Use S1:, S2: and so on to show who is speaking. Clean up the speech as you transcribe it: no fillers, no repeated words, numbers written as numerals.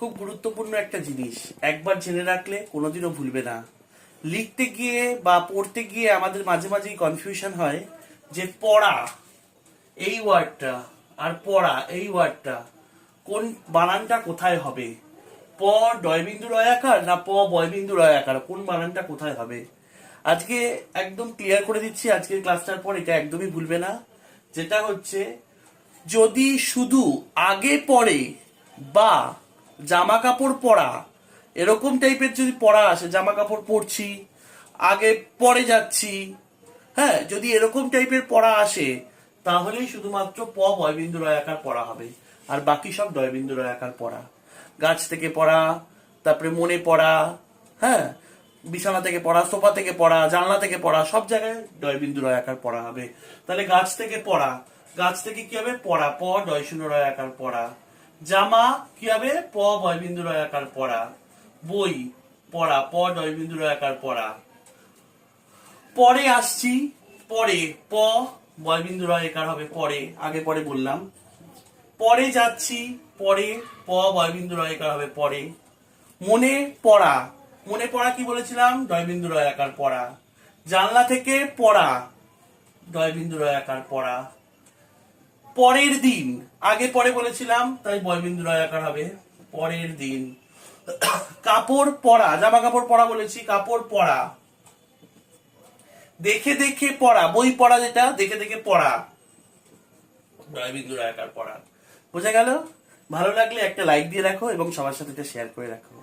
S1: খুব গুরুত্বপূর্ণ একটা জিনিস, একবার জেনে রাখলে কোনোদিনও ভুলবে না। লিখতে গিয়ে বা পড়তে গিয়ে আমাদের মাঝে মাঝেই কনফিউশন হয় যে পড়া এই ওয়ার্ডটা আর পড়া এই ওয়ার্ডটা কোন বানানটা কোথায় হবে, প ডয়বিন্দু রয়াকার না প বয়বিন্দু রয়াকার, কোন বানানটা কোথায় হবে। আজকে একদম ক্লিয়ার করে দিচ্ছি, আজকের ক্লাসটার পর এটা একদমই ভুলবে না। যেটা হচ্ছে, যদি শুধু আগে পরে বা জামা কাপড় পরা এরকম টাইপের যদি পড়া আসে, জামা কাপড় পরছি আগে পরে যাচ্ছি, হ্যাঁ, যদি এরকম টাইপের পড়া আসে তাহলেই শুধুমাত্র প বয়বিন্দু রয়াকার পড়া হবে, আর বাকি সব ডয়বিন্দু রয়াকার পড়া। গাছ থেকে পড়া, তারপরে মনে পড়া, হ্যাঁ, বিছানা থেকে পড়া, সোফা থেকে পড়া, জানলা থেকে পড়া, সব জায়গায় ডয়বিন্দু রয়াকার পড়া হবে। তাহলে গাছ থেকে পড়া, গাছ থেকে কি হবে, পড়া, প ডয় শূন্য রয়াকার পড়া। জামা কি হবে, প বয়বিন্দু রয়াকার পড়া। বই পড়া, প ডয়বিন্দু রয়াকার পড়া। পরে আসছি, পরে প বয়বিন্দু রয়াকার হবে পরে, আগে পরে বললাম। পরে যাচ্ছি, পরে প বয়বিন্দু রয়াকার হবে পরে। মনে পড়া, মনে পড়া কি বলেছিলাম, ডয়বিন্দু রয়াকার পড়া। জানলা থেকে পড়া, ডয়বিন্দু রয়াকার পড়া। পরের দিন, আগে পরে বলেছিলাম তাই বয়বিন্দু রয়াকার হবে পরের দিন। কাপড় পরা, জামা কাপড় পরা বলেছি, কাপড় পরা। দেখে দেখে পড়া, বই পড়া, যেটা দেখে দেখে পড়া, ডয়বিন্দু রয়াকার পড়া। বোঝা গেল? ভালো লাগলে একটা লাইক দিয়ে রাখো এবং সবার সাথে এটা শেয়ার করে রাখো।